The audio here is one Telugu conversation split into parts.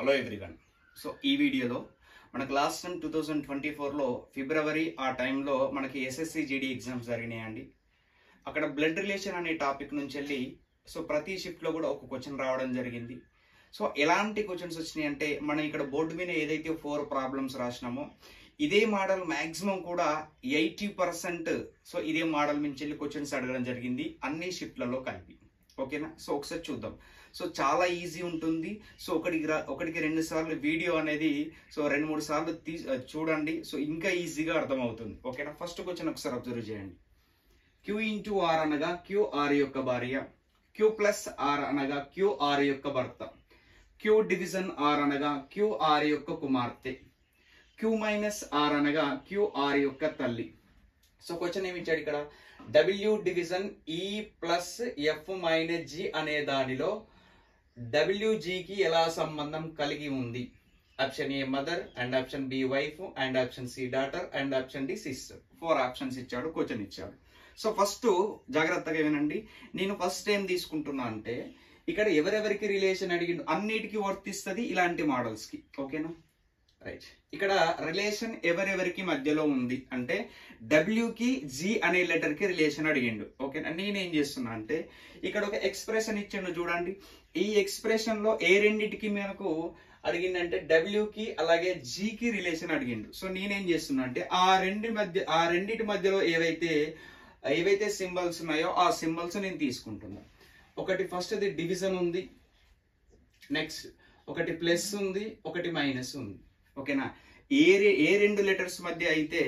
Hello everyone. సో ఈ వీడియోలో మనకు లాస్ట్ టైం 2024లో ఫిబ్రవరి ఆ టైంలో మనకి ఎస్ఎస్సి జీడీ ఎగ్జామ్స్ జరిగినాయండి. అక్కడ బ్లడ్ రిలేషన్ అనే టాపిక్ నుంచి వెళ్ళి సో ప్రతి షిఫ్ట్లో కూడా ఒక క్వశ్చన్ రావడం జరిగింది. సో ఎలాంటి క్వశ్చన్స్ వచ్చినాయి అంటే మనం ఇక్కడ బోర్డు మీద ఏదైతే 4 ప్రాబ్లమ్స్ రాసినామో ఇదే మోడల్ మ్యాక్సిమం కూడా 80% సో ఇదే మోడల్ నుంచి వెళ్ళి క్వశ్చన్స్ అడగడం జరిగింది అన్ని షిఫ్ట్లలో కలిపి. ఓకేనా? సో ఒకసారి చూద్దాం. సో చాలా ఈజీ ఉంటుంది. సో ఒకటికి 2 సార్లు వీడియో అనేది సో 2-3 సార్లు చూడండి. సో ఇంకా ఈజీగా అర్థమవుతుంది. ఓకేనా? ఫస్ట్ క్వశ్చన్ ఒకసారి అబ్జర్వ్ చేయండి. Q ఇంటూ ఆర్ అనగా Q ఆర్ యొక్క భార్య, Q ప్లస్ ఆర్ అనగా Q ఆర్ యొక్క భర్త, Q డివిజన్ ఆర్ అనగా Q ఆర్ యొక్క కుమార్తె, Q మైనస్ ఆర్ అనగా Q ఆర్ యొక్క తల్లి. సో క్వశ్చన్ ఏమి ఇచ్చాడు ఇక్కడ? W division E plus F minus G అనే దానిలో WGకి ఎలా సంబంధం కలిగి ఉంది? Option A mother and option B wife and option C daughter and option D sister. 4 options ఇచ్చాడు, క్వశ్చన్ ఇచ్చాడు. సో ఫస్ట్ జాగ్రత్తగా వినండి. నేను ఫస్ట్ ఏం తీసుకుంటున్నా అంటే ఇక్కడ ఎవరెవరికి రిలేషన్ అడిగిండు అన్నిటికీ వర్తిస్తుంది ఇలాంటి మోడల్స్ కి. ఓకేనా? రైట్. ఇక్కడ రిలేషన్ ఎవరెవరికి మధ్యలో ఉంది అంటే W కి G అనే లెటర్ కి రిలేషన్ అడిగిండు. ఓకేనా? నేనేం చేస్తున్నా అంటే ఇక్కడ ఒక ఎక్స్ప్రెషన్ ఇచ్చిండు చూడండి. ఈ ఎక్స్ప్రెషన్ లో ఏ రెండిటికి మనకు అడిగిందంటే W కి అలాగే G కి రిలేషన్ అడిగిండు. సో నేనేం చేస్తున్నా అంటే ఆ రెండిటి మధ్యలో ఏవైతే సింబల్స్ ఉన్నాయో ఆ సింబల్స్ నేను తీసుకుంటున్నా. ఒకటి ఫస్ట్ ది డివిజన్ ఉంది, నెక్స్ట్ ఒకటి ప్లస్ ఉంది, ఒకటి మైనస్ ఉంది. ఓకేనా? ఏ 2 లెటర్స్ మధ్య అయితే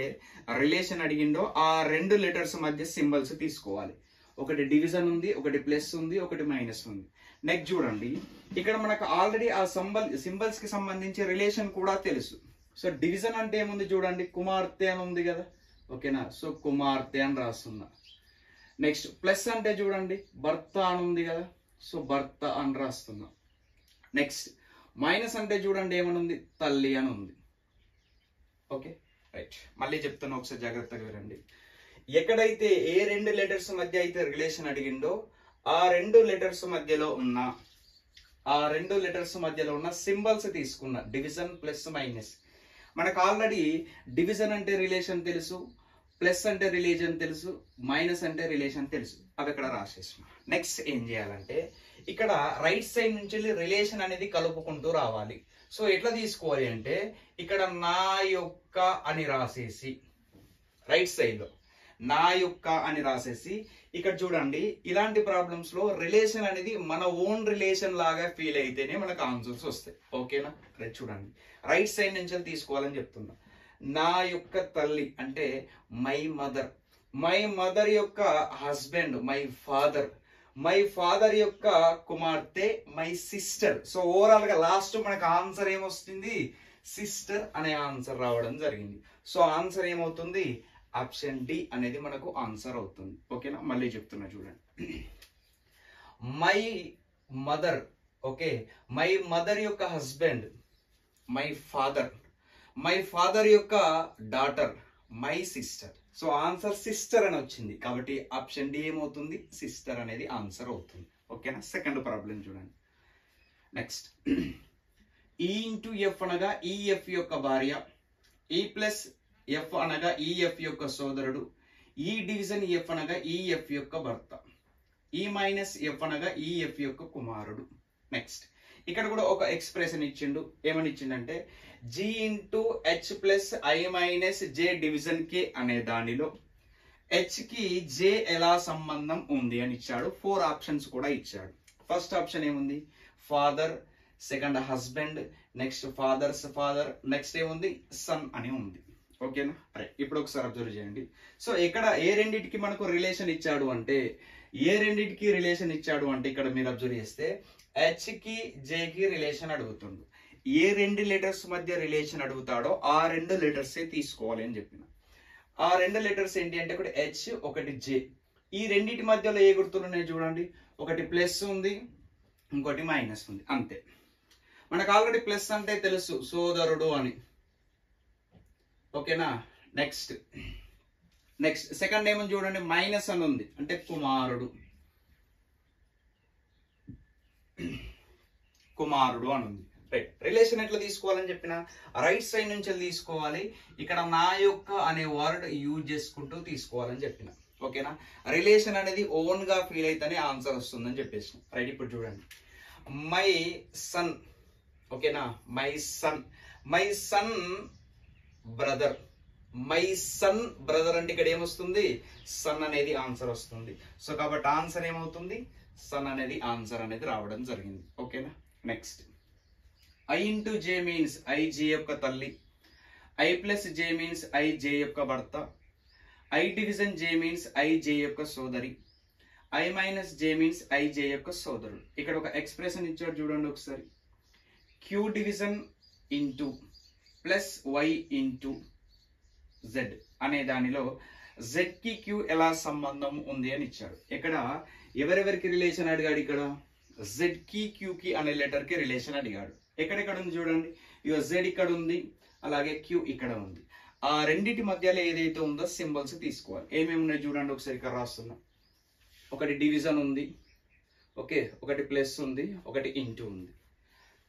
రిలేషన్ అడిగిండో ఆ 2 లెటర్స్ మధ్య సింబల్స్ తీసుకోవాలి. ఒకటి డివిజన్ ఉంది, ఒకటి ప్లస్ ఉంది, ఒకటి మైనస్ ఉంది. నెక్స్ట్ చూడండి, ఇక్కడ మనకు ఆల్రెడీ ఆ సింబల్స్ కి సంబంధించి రిలేషన్ కూడా తెలుసు. సో డివిజన్ అంటే ఏముంది చూడండి, కుమార్తె అని ఉంది కదా. ఓకేనా? సో కుమార్తె అని రాస్తున్నా. నెక్స్ట్ ప్లస్ అంటే చూడండి భర్త అని ఉంది కదా. సో భర్త అని రాస్తున్నా. నెక్స్ట్ మైనస్ అంటే చూడండి ఏమని ఉంది, తల్లి అని ఉంది. Okay right. మళ్ళీ చెప్తాను, ఒకసారి జాగ్రత్తగా వినండి. ఎక్కడైతే ఏ 2 లెటర్స్ మధ్య అయితే రిలేషన్ అడిగిండో ఆ 2 లెటర్స్ మధ్యలో ఉన్న సింబల్స్ తీసుకున్నా. Division plus minus. మనకు ఆల్రెడీ డివిజన్ అంటే రిలేషన్ తెలుసు, ప్లస్ అంటే రిలేషన్ తెలుసు, మైనస్ అంటే రిలేషన్ తెలుసు. అవి ఇక్కడ రాసేసిన. నెక్స్ట్ ఏం చేయాలంటే ఇక్కడ రైట్ సైడ్ నుంచి రిలేషన్ అనేది కలుపుకుంటూ రావాలి. సో ఎట్లా తీసుకోవాలి అంటే ఇక్కడ నా యొక్క అని రాసేసి రైట్ సైడ్ లో నా యొక్క అని రాసేసి ఇక్కడ చూడండి ఇలాంటి ప్రాబ్లమ్స్ లో రిలేషన్ అనేది మన ఓన్ రిలేషన్ లాగా ఫీల్ అయితేనే మనకు ఆన్సర్స్ వస్తాయి. ఓకేనా? రైట్. చూడండి రైట్ సైడ్ నుంచి తీసుకోవాలని చెప్తున్నా. నా యొక్క తల్లి అంటే మై మదర్, మై మదర్ యొక్క హస్బెండ్ మై ఫాదర్ యొక్క కుమార్తె మై సిస్టర్. సో ఓవరాల్ గా లాస్ట్ మనకు ఆన్సర్ ఏమొస్తుంది, సిస్టర్ అనే ఆన్సర్ రావడం జరిగింది. సో ఆన్సర్ ఏమవుతుంది, ఆప్షన్ డి అనేది మనకు ఆన్సర్ అవుతుంది. ఓకేనా? మళ్ళీ చెప్తున్నా చూడండి. My mother, okay, my mother యొక్క హస్బెండ్ మై ఫాదర్ యొక్క daughter my sister. So answer sister అని వచ్చింది కాబట్టి ఆప్షన్ డి ఏమవుతుంది, సిస్టర్ అనేది ఆన్సర్ అవుతుంది. ఓకేనా? సెకండ్ ప్రాబ్లం చూడండి. నెక్స్ట్ ఈ ఇంటూ ఎఫ్ అనగా ఈఎఫ్ యొక్క భార్య, ఈ ప్లస్ ఎఫ్ అనగా ఈఎఫ్ యొక్క సోదరుడు, ఈ డివిజన్ ఎఫ్ అనగా ఈఎఫ్ యొక్క భర్త, ఈ మైనస్ ఎఫ్ అనగా ఈఎఫ్ యొక్క కుమారుడు. నెక్స్ట్ ఇక్కడ కూడా ఒక ఎక్స్ప్రెషన్ ఇచ్చిండు. ఏమని ఇచ్చిండంటే G into H plus I minus J division K అనే దానిలో H కి J ఎలా సంబంధం ఉంది అని ఇచ్చాడు. 4 ఆప్షన్స్ కూడా ఇచ్చాడు. ఫస్ట్ ఆప్షన్ ఏముంది, father, second husband, next father's father, next ఏముంది సన్ అని ఉంది. ఓకేనా? రైట్. ఇప్పుడు ఒకసారి అబ్జర్వ్ చేయండి. సో ఇక్కడ ఏ రెండిటికి మనకు రిలేషన్ ఇచ్చాడు అంటే ఇక్కడ మీరు అబ్జర్వ్ చేస్తే H కి J కి రిలేషన్ అడుగుతుండు. ఏ 2 లెటర్స్ మధ్య రిలేషన్ అడుగుతాడో ఆ 2 లెటర్స్ తీసుకోవాలి అని చెప్పిన. ఆ 2 లెటర్స్ ఏంటి అంటే ఒకటి H, ఒకటి J. ఈ రెండింటి మధ్యలో ఏ గుర్తులు ఉన్నాయి చూడండి. ఒకటి ప్లస్ ఉంది, ఇంకోటి మైనస్ ఉంది. అంతే. మనకు ఆల్రెడీ ప్లస్ అంటే తెలుసు, సోదరుడు అని. ఓకేనా? నెక్స్ట్ సెకండ్ ఏమని చూడండి, మైనస్ అని ఉంది అంటే కుమారుడు అని ఉంది. రైట్. రిలేషన్ ఎట్లా తీసుకోవాలని చెప్పిన రైట్ సైడ్ నుంచి తీసుకోవాలి. ఇక్కడ నా యొక్క అనే వర్డ్ యూజ్ చేసుకుంటూ తీసుకోవాలని చెప్పిన. ఓకేనా. రిలేషన్ అనేది ఓన్ గా ఫీల్ అయితేనే ఆన్సర్ వస్తుందని చెప్పేసి. రైట్. ఇప్పుడు చూడండి, మై సన్. ఓకేనా. My son, my son brother. My son brother అంటే ఇక్కడ ఏమొస్తుంది, సన్ అనేది ఆన్సర్ వస్తుంది. సో కాబట్టి ఆన్సర్ ఏమవుతుంది, సన్ అనేది ఆన్సర్ అనేది రావడం జరిగింది. ఓకేనా. Next, I into J means I J యొక్క తల్లి, I plus J means I J యొక్క భర్త, I division J means I J యొక్క సోదరి, I minus J means I J యొక్క సోదరుడు. ఇక్కడ ఒక ఎక్స్ప్రెషన్ ఇచ్చాడు చూడండి ఒకసారి. Q division into plus Y into Z అనే దానిలో జెడ్ కి క్యూ ఎలా సంబంధం ఉంది అని ఇచ్చాడు. ఇక్కడ ఎవరెవరికి రిలేషన్ అడిగాడు, ఇక్కడ జెడ్ కి క్యూ కి అనే లెటర్ కి రిలేషన్ అడిగాడు. ఎక్కడెక్కడ ఉంది చూడండి, ఇక జెడ్ ఇక్కడ ఉంది, అలాగే క్యూ ఇక్కడ ఉంది. ఆ రెండింటి మధ్యలో ఏదైతే ఉందో సింబల్స్ తీసుకోవాలి. ఏమేమి ఉన్నాయి చూడండి ఒకసారి ఇక్కడ రాస్తున్నా. ఒకటి డివిజన్ ఉంది, ఓకే, ఒకటి ప్లస్ ఉంది, ఒకటి ఇంటూ ఉంది.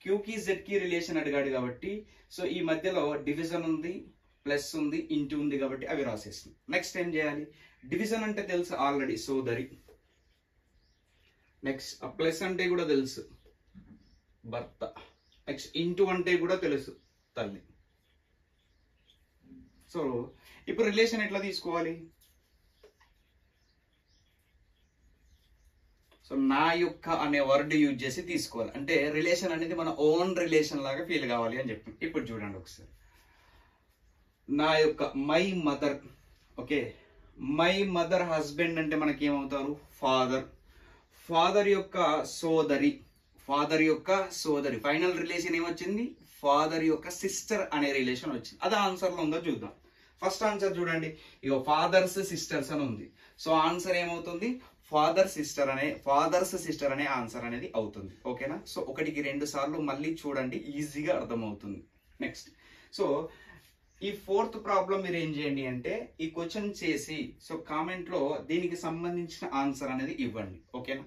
క్యూ కి జెడ్ కి రిలేషన్ అడిగాడు కాబట్టి సో ఈ మధ్యలో డివిజన్ ఉంది, ప్లస్ ఉంది, ఇంటూ ఉంది కాబట్టి అవి రాసేస్తుంది. నెక్స్ట్ ఏం చేయాలి, డివిజన్ అంటే తెలుసు ఆల్రెడీ, సోదరి. నెక్స్ట్ ప్లస్ అంటే కూడా తెలుసు, భర్త. నెక్స్ట్ ఇంటూ అంటే కూడా తెలుసు, తల్లి. సో ఇప్పుడు రిలేషన్ ఎట్లా తీసుకోవాలి, సో నా యొక్క అనే వర్డ్ యూజ్ చేసి తీసుకోవాలి. అంటే రిలేషన్ అనేది మన ఓన్ రిలేషన్ లాగా ఫీల్ కావాలి అని చెప్పి. ఇప్పుడు చూడండి ఒకసారి, నా యొక్క my mother. Okay, my mother husband అంటే మనకి ఏమవుతారు, ఫాదర్. ఫాదర్ యొక్క సోదరి, ఫాదర్ యొక్క సోదరి. ఫైనల్ రిలేషన్ ఏమొచ్చింది, ఫాదర్ యొక్క సిస్టర్ అనే రిలేషన్ వచ్చింది. అది ఆన్సర్ లో ఉందో చూద్దాం. ఫస్ట్ ఆన్సర్ చూడండి, ఇక ఫాదర్స్ సిస్టర్స్ అని ఉంది. సో ఆన్సర్ ఏమవుతుంది, ఫాదర్స్ సిస్టర్ అనే ఆన్సర్ అనేది అవుతుంది. ఓకేనా. సో 1కి 2 సార్లు మళ్ళీ చూడండి, ఈజీగా అర్థమవుతుంది. నెక్స్ట్, సో ఈ 4th ప్రాబ్లం మీరు ఏం చేయండి అంటే ఈ క్వశ్చన్ చేసి సో కామెంట్ లో దీనికి సంబంధించిన ఆన్సర్ అనేది ఇవ్వండి. ఓకేనా.